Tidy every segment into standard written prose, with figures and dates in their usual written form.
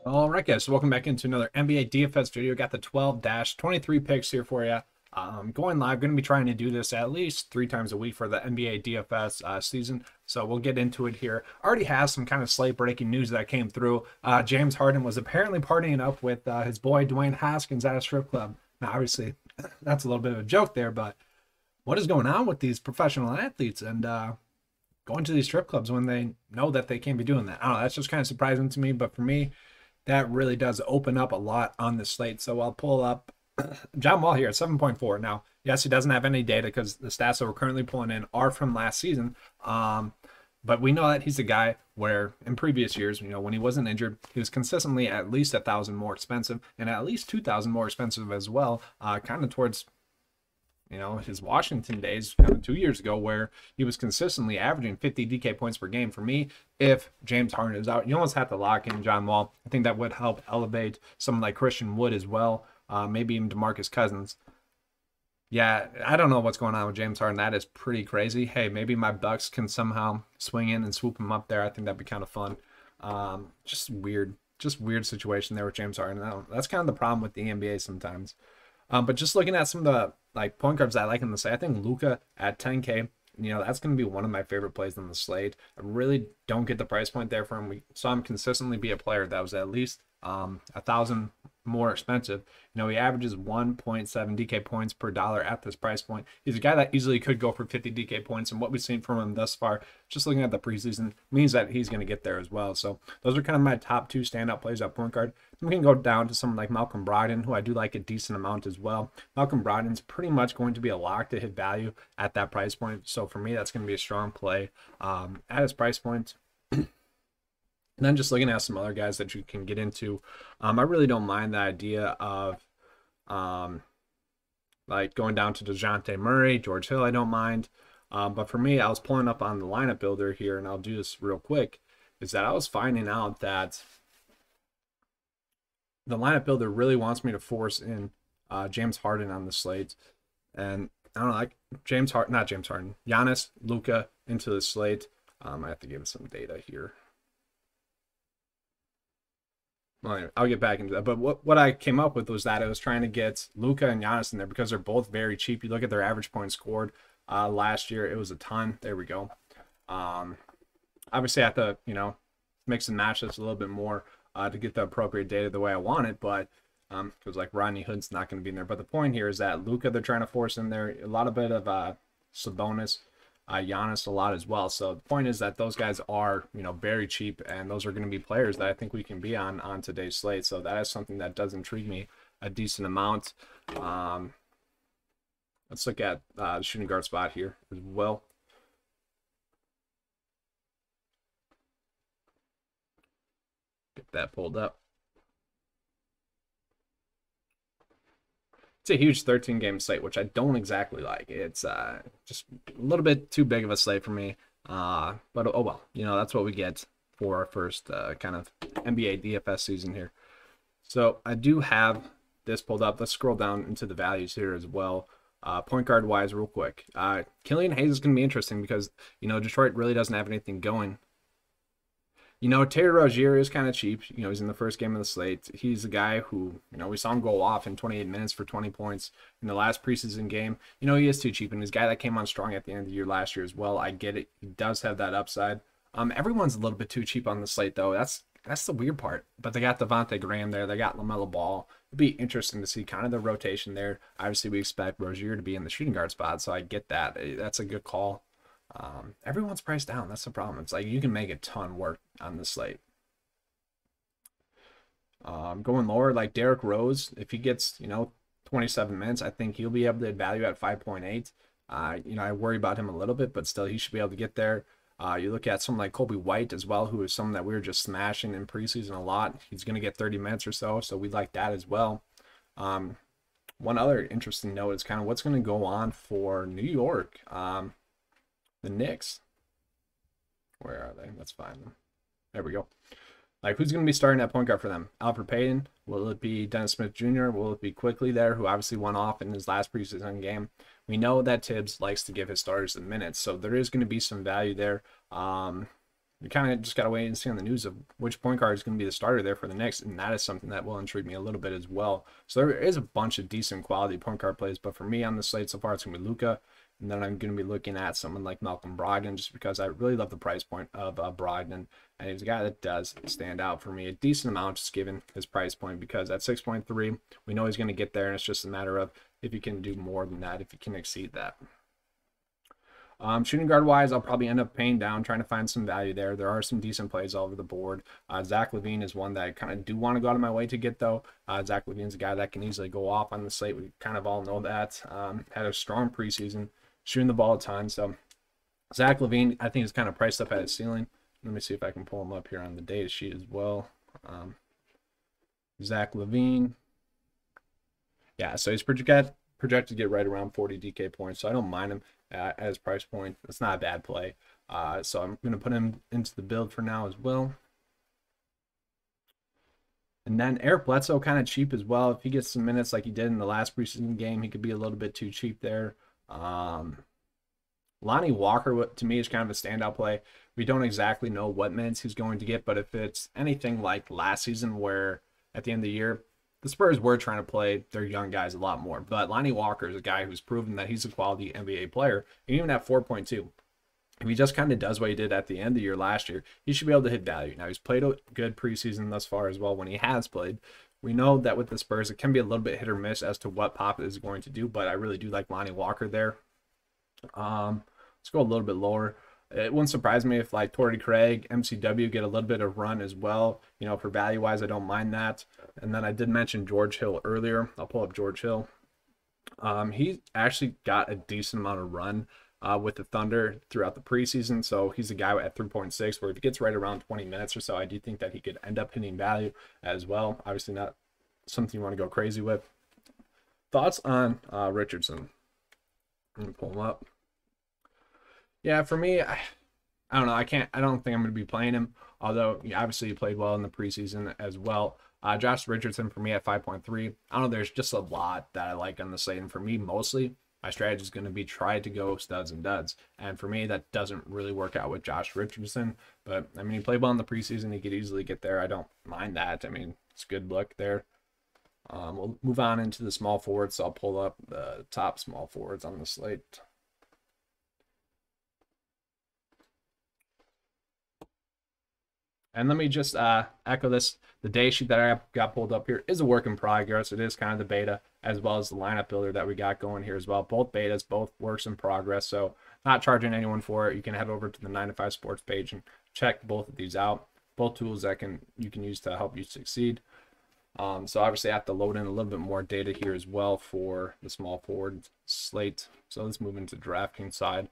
All right, guys, so welcome back into another NBA DFS video. Got the 12-23 picks here for you. Going live, going to be trying to do this at least 3 times a week for the NBA DFS season. So we'll get into it here. Already has some kind of slate breaking news that came through. James Harden was apparently partying up with his boy Dwayne Haskins at a strip club. Now, obviously, that's a little bit of a joke there, but what is going on with these professional athletes and going to these strip clubs when they know that they can't be doing that? I don't know. That's just kind of surprising to me, but for me, that really does open up a lot on the slate. So I'll pull up John Wall here at 7.4. Now, yes, he doesn't have any data because the stats that we're currently pulling in are from last season. But we know that he's a guy where in previous years, when he wasn't injured, he was consistently at least 1,000 more expensive and at least 2,000 more expensive as well, kind of towards his Washington days kind of 2 years ago, where he was consistently averaging 50 DK points per game. For me, if James Harden is out, you almost have to lock in John Wall. I think that would help elevate someone like Christian Wood as well, maybe even Demarcus Cousins. Yeah, I don't know what's going on with James Harden. That is pretty crazy. Hey, maybe my Bucks can somehow swing in and swoop him up there. I think that'd be kind of fun. Just weird situation there with James Harden. That's kind of the problem with the NBA sometimes. But just looking at some of the point guards I like in the slate, I think Luka at 10K, that's going to be one of my favorite plays on the slate. I really don't get the price point there for him. We saw him consistently be a player that was at least 1,000 more expensive. He averages 1.7 DK points per dollar at this price point. He's a guy that easily could go for 50 DK points, and what we've seen from him thus far, just looking at the preseason, means that he's going to get there as well. So those are kind of my top 2 standout plays at point guard. We can go down to someone like Malcolm Brogdon, who I do like a decent amount as well. Malcolm Brogdon's pretty much going to be a lock to hit value at that price point. So for me, that's going to be a strong play at his price point. And then just looking at some other guys that you can get into, I really don't mind the idea of like going down to DeJounte Murray, George Hill. I don't mind. But for me, I was pulling up on the lineup builder here, and I'll do this real quick, is that I was finding out that the lineup builder really wants me to force in James Harden on the slate. And I don't know, like Giannis, Luka into the slate. I have to give it some data here. Well, anyway, I'll get back into that. But what I came up with was that I was trying to get Luka and Giannis in there because they're both very cheap. You look at their average points scored last year, it was a ton. There we go. Obviously, I have to, mix and match this a little bit more to get the appropriate data the way I want it. But because like Rodney Hood's not going to be in there. But the point here is that Luka, they're trying to force in there a lot of bit of Sabonis. Giannis a lot as well. So the point is that those guys are, very cheap, and those are going to be players that I think we can be on today's slate. So that is something that does intrigue me a decent amount. Let's look at the shooting guard spot here as well. Get that pulled up. It's a huge 13-game slate, which I don't exactly like. It's just a little bit too big of a slate for me. But oh well, that's what we get for our first kind of NBA DFS season here. So I do have this pulled up. Let's scroll down into the values here as well. Point guard wise, real quick. Killian Hayes is going to be interesting because, Detroit really doesn't have anything going. Terry Rozier is kind of cheap. He's in the first game of the slate. He's a guy who, we saw him go off in 28 minutes for 20 points in the last preseason game. He is too cheap, and he's a guy that came on strong at the end of the year last year as well. I get it. He does have that upside. Everyone's a little bit too cheap on the slate, though. That's the weird part. But they got Devontae Graham there. They got LaMelo Ball. It'd be interesting to see kind of the rotation there. Obviously, we expect Rozier to be in the shooting guard spot, so I get that. That's a good call. Everyone's priced down. That's the problem. It's like you can make a ton work on the slate. Going lower, like Derrick Rose, if he gets 27 minutes, I think he'll be able to value at 5.8. I worry about him a little bit, but still he should be able to get there. You look at someone like Kobe White as well, who is someone that we were just smashing in preseason a lot. He's going to get 30 minutes or so we like that as well. One other interesting note is kind of what's going to go on for New York. The Knicks, where are they? Let's find them. There we go. Like, who's going to be starting at point guard for them? Alfred Payton? Will it be Dennis Smith Jr.? Will it be Quickly there, who obviously went off in his last preseason game? We know that Tibbs likes to give his starters the minutes, so there is going to be some value there. you kind of just got to wait and see on the news of which point guard is going to be the starter there for the Knicks, and that is something that will intrigue me a little bit as well. So there is a bunch of decent quality point guard plays, but for me on the slate so far, it's going to be Luka, and then I'm going to be looking at someone like Malcolm Brogdon just because I really love the price point of Brogdon, and he's a guy that does stand out for me a decent amount just given his price point, because at 6.3, we know he's going to get there, and it's just a matter of if he can do more than that, if he can exceed that. Shooting guard wise, I'll probably end up paying down, trying to find some value there. There are some decent plays all over the board. Zach Levine is one that I kind of do want to go out of my way to get, though. Zach Levine's a guy that can easily go off on the slate. We kind of all know that. Had a strong preseason, shooting the ball a ton. So Zach Levine, I think, is kind of priced up at his ceiling. Let me see if I can pull him up here on the data sheet as well. Zach Levine. Yeah, so he's projected to get right around 40 DK points, so I don't mind him at his price point. It's not a bad play. So I'm going to put him into the build for now as well. And then Eric Bledsoe, kind of cheap as well. If he gets some minutes like he did in the last preseason game, he could be a little bit too cheap there. Lonnie Walker, to me, is kind of a standout play. We don't exactly know what minutes he's going to get, but if it's anything like last season where at the end of the year, the Spurs were trying to play their young guys a lot more. But Lonnie Walker is a guy who's proven that he's a quality NBA player. And even at 4.2, if he just kind of does what he did at the end of the year last year, he should be able to hit value. Now, he's played a good preseason thus far as well when he has played. We know that with the Spurs, it can be a little bit hit or miss as to what Pop is going to do, but I really do like Lonnie Walker there. Let's go a little bit lower. It wouldn't surprise me if like Torrey Craig, MCW get a little bit of run as well. You know, for value-wise, I don't mind that. And then I did mention George Hill earlier. I'll pull up George Hill. He actually got a decent amount of run with the Thunder throughout the preseason. So he's a guy at 3.6 where if he gets right around 20 minutes or so, I do think that he could end up hitting value as well. Obviously not something you want to go crazy with. Thoughts on Richardson? I'm going to pull him up. Yeah, for me, I don't know. I don't think I'm going to be playing him, although obviously he played well in the preseason as well. Josh Richardson for me at 5.3. I don't know. There's just a lot that I like on the slate, and for me, mostly my strategy is going to be try to go studs and duds. And for me, that doesn't really work out with Josh Richardson. But I mean, he played well in the preseason. He could easily get there. I don't mind that. I mean, it's a good look there. We'll move on into the small forwards. So I'll pull up the top small forwards on the slate. And let me just echo this. The day sheet that I got pulled up here is a work in progress. It is kind of the beta as well as the lineup builder that we got going here as well. Both betas, both works in progress. So not charging anyone for it. You can head over to the 9 to 5 Sports page and check both of these out. Both tools that you can use to help you succeed. So obviously I have to load in a little bit more data here as well for the small forward slate. So let's move into the DraftKings side.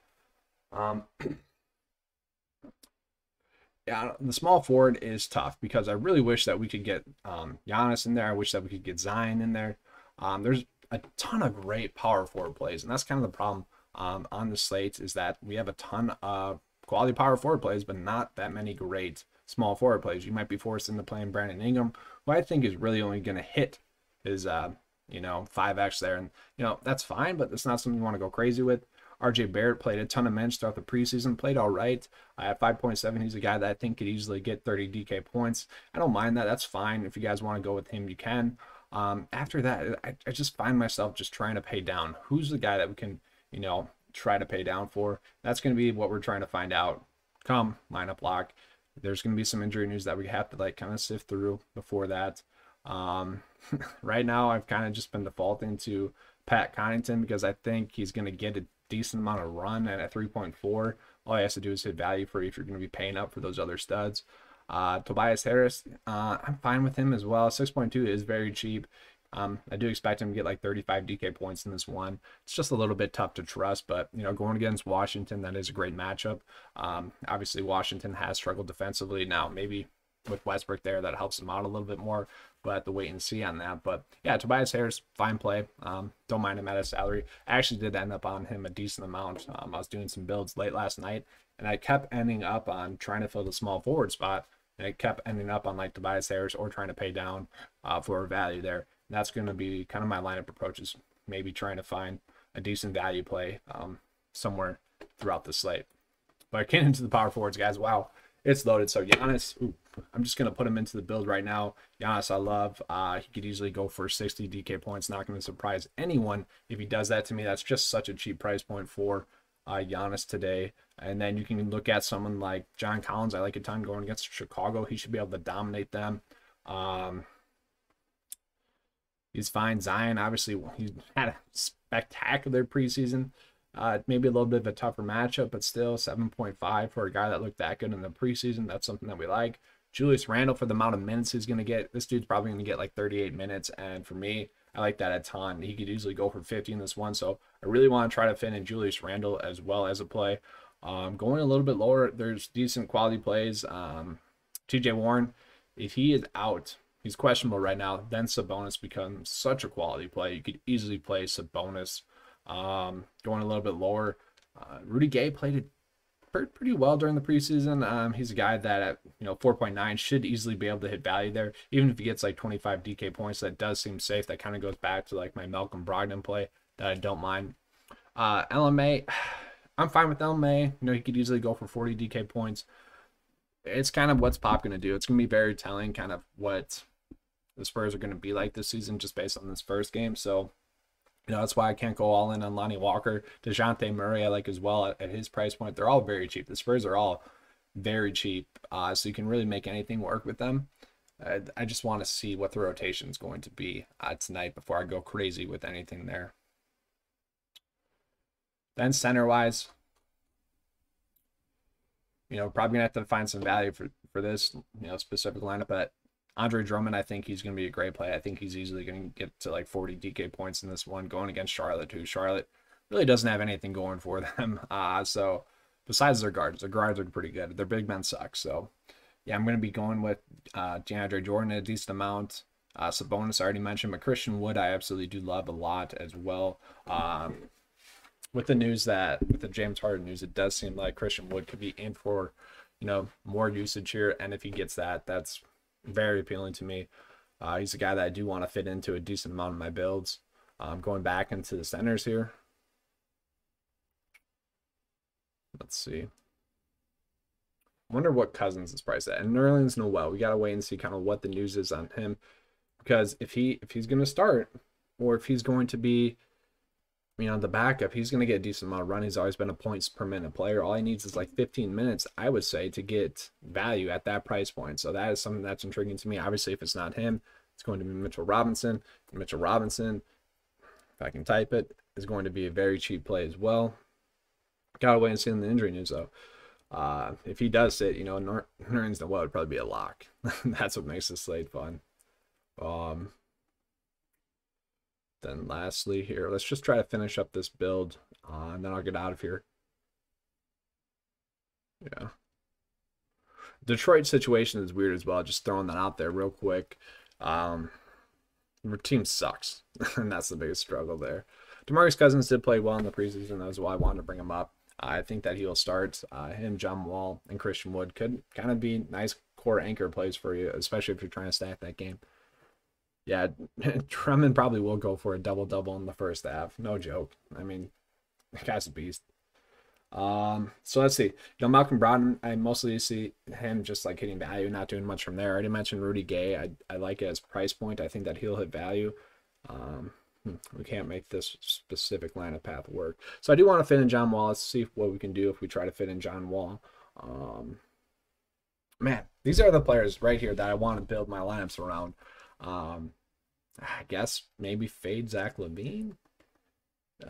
Yeah, the small forward is tough because I really wish that we could get Giannis in there. I wish that we could get Zion in there. There's a ton of great power forward plays, and that's kind of the problem on the slates is that we have a ton of quality power forward plays, but not that many great small forward plays. You might be forced into playing Brandon Ingram, who I think is really only going to hit his 5x there, and that's fine, but that's not something you want to go crazy with. RJ Barrett played a ton of minutes throughout the preseason, played all right. At 5.7, he's a guy that I think could easily get 30 DK points. I don't mind that. That's fine. If you guys want to go with him, you can. After that, I just find myself just trying to pay down. Who's the guy that we can, try to pay down for? That's going to be what we're trying to find out come lineup lock. There's going to be some injury news that we have to kind of sift through before that. Right now, I've kind of just been defaulting to Pat Connaughton because I think he's going to get a decent amount of run, and at 3.4 all he has to do is hit value for you if you're going to be paying up for those other studs. Tobias Harris, I'm fine with him as well. 6.2 is very cheap. I do expect him to get like 35 DK points in this one. It's just a little bit tough to trust, but going against Washington, that is a great matchup. Obviously Washington has struggled defensively. Now maybe with Westbrook there, that helps him out a little bit more, but I have to wait and see on that. But yeah, Tobias Harris, fine play. Don't mind him at his salary. I actually did end up on him a decent amount. I was doing some builds late last night, and I kept ending up on trying to fill the small forward spot, and I kept ending up on like Tobias Harris or trying to pay down for a value there. And that's going to be kind of my lineup approaches, maybe trying to find a decent value play somewhere throughout the slate. But getting into the power forwards, guys, wow. It's loaded. So Giannis, ooh, I'm just going to put him into the build right now. Giannis, I love. He could easily go for 60 DK points. Not going to surprise anyone if he does that to me. That's just such a cheap price point for Giannis today. And then you can look at someone like John Collins. I like a ton going against Chicago. He should be able to dominate them. He's fine. Zion, obviously, he's had a spectacular preseason. Maybe a little bit of a tougher matchup, but still 7.5 for a guy that looked that good in the preseason. That's something that we like. Julius Randle, for the amount of minutes he's going to get, this dude's probably going to get like 38 minutes. And for me, I like that a ton. He could easily go for 50 in this one. So I really want to try to fit in Julius Randle as well as a play. Going a little bit lower, there's decent quality plays. TJ Warren, if he is out, he's questionable right now, then Sabonis becomes such a quality play. You could easily play Sabonis. Going a little bit lower, Rudy Gay played it pretty well during the preseason. He's a guy that at 4.9 should easily be able to hit value there, even if he gets like 25 DK points. That does seem safe. That kind of goes back to like my Malcolm Brogdon play that I don't mind. LMA, I'm fine with LMA. He could easily go for 40 DK points. It's kind of what's Pop going to do. It's going to be very telling kind of what the Spurs are going to be like this season just based on this first game. So that's why I can't go all in on Lonnie Walker. DeJounte Murray I like as well at his price point. They're all very cheap. The Spurs are all very cheap, so you can really make anything work with them. I just want to see what the rotation is going to be tonight before I go crazy with anything there. Then center-wise, probably going to have to find some value for this specific lineup, but Andre Drummond, I think he's going to be a great play. I think he's easily going to get to like 40 DK points in this one, going against Charlotte, too. Charlotte really doesn't have anything going for them. So besides their guards are pretty good. Their big men suck. So, yeah, I'm going to be going with DeAndre Jordan a decent amount. Sabonis, I already mentioned, but Christian Wood, I absolutely do love a lot as well. With the James Harden news, it does seem like Christian Wood could be in for, more usage here. And if he gets that, that's very appealing to me. He's a guy that I do want to fit into a decent amount of my builds. Going back into the centers here. Let's see. I wonder what Cousins is priced at. And Nerlens Noel, we got to wait and see kind of what the news is on him. Because if he's going to start, or if he's going to be the backup, he's going to get a decent amount of run. He's always been a points per minute player. All he needs is like 15 minutes, I would say, to get value at that price point. So that is something that's intriguing to me. Obviously, if it's not him, it's going to be Mitchell Robinson. Mitchell Robinson, if I can type it, is going to be a very cheap play as well. Got to wait and see in the injury news, though. If he does sit, Nerlens Noel would probably be a lock. That's what makes this slate fun. Then lastly here, let's just try to finish up this build, and then I'll get out of here. Yeah. Detroit situation is weird as well. Just throwing that out there real quick. Our team sucks, and that's the biggest struggle there. Demarcus Cousins did play well in the preseason. That's why I wanted to bring him up. I think that he'll start. Him, John Wall, and Christian Wood could kind of be nice core anchor plays for you, especially if you're trying to stack that game. Yeah, Drummond probably will go for a double-double in the first half. No joke. I mean, the guy's a beast. So let's see. Malcolm Brogdon, I mostly see him just like hitting value, not doing much from there. I already mentioned Rudy Gay. I like it as price point. I think that he'll hit value. We can't make this specific lineup path work. So I do want to fit in John Wall. Let's see what we can do if we try to fit in John Wall. Man, these are the players right here that I want to build my lineups around. I guess maybe fade Zach Levine.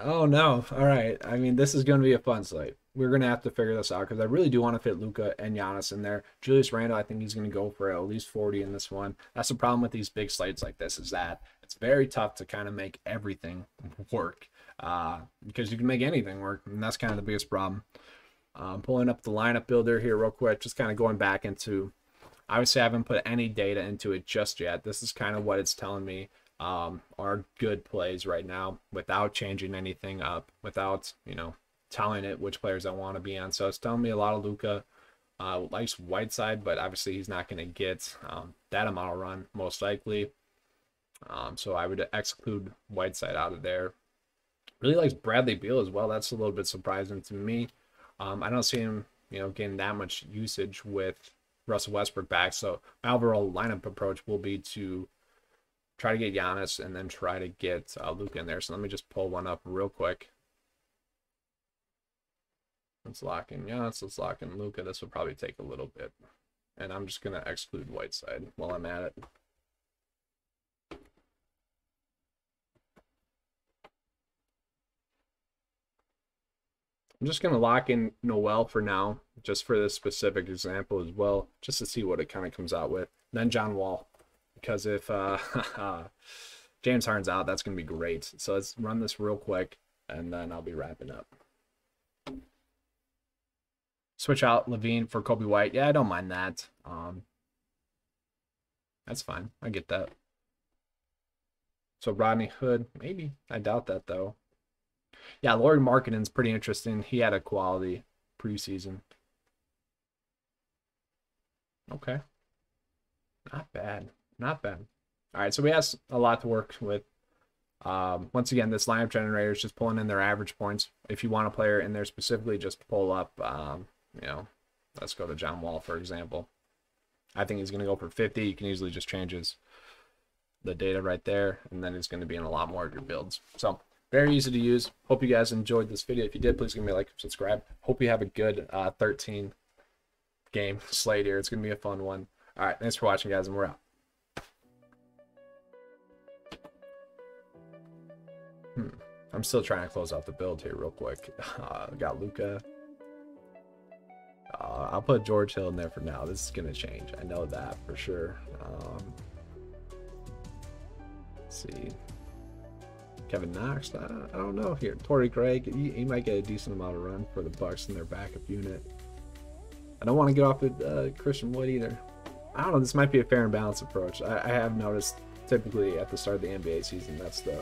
Oh no. All right. I mean, this is going to be a fun slate. We're going to have to figure this out because I really do want to fit Luka and Giannis in there. Julius Randle, I think he's going to go for at least 40 in this one. That's the problem with these big slates like this, is that it's very tough to kind of make everything work because you can make anything work, and that's kind of the biggest problem. Pulling up the lineup builder here real quick, just kind of going back into, obviously I haven't put any data into it just yet. This is kind of what it's telling me are good plays right now without changing anything up, without, telling it which players I want to be on. So it's telling me a lot of Luka, likes Whiteside, but obviously he's not going to get that amount of run most likely. So I would exclude Whiteside out of there. Really likes Bradley Beal as well. That's a little bit surprising to me. I don't see him getting that much usage with Russell Westbrook back. So my overall lineup approach will be to try to get Giannis and then try to get Luka in there. So let me just pull one up real quick. Let's lock in Giannis. Let's lock in Luka. This will probably take a little bit. And I'm just going to exclude Whiteside while I'm at it. I'm just going to lock in Noel for now, just for this specific example as well, just to see what it kind of comes out with. And then John Wall, because if James Harden's out, that's going to be great. So let's run this real quick, and then I'll be wrapping up. Switch out Levine for Kobe White. Yeah, I don't mind that. That's fine. I get that. So Rodney Hood, maybe. I doubt that, though. Yeah, Lauri Markkanen's pretty interesting. He had a quality preseason. Okay. Not bad. Not bad. All right, so we have a lot to work with. Once again, this lineup generator is just pulling in their average points. If you want a player in there specifically, just pull up, let's go to John Wall, for example. I think he's going to go for 50. You can easily just change the data right there, and then it's going to be in a lot more of your builds. So very easy to use. Hope you guys enjoyed this video. If you did, please give me a like and subscribe. Hope you have a good 13 game slate here. It's going to be a fun one. All right, thanks for watching, guys, and we're out. I'm still trying to close out the build here real quick. Got Luka. I'll put George Hill in there for now. This is going to change. I know that for sure. Let's see. Kevin Knox. I don't know here. Torrey Craig. He might get a decent amount of run for the Bucks in their backup unit. I don't want to get off with Christian Wood either. I don't know. This might be a fair and balanced approach. I have noticed typically at the start of the NBA season, that's the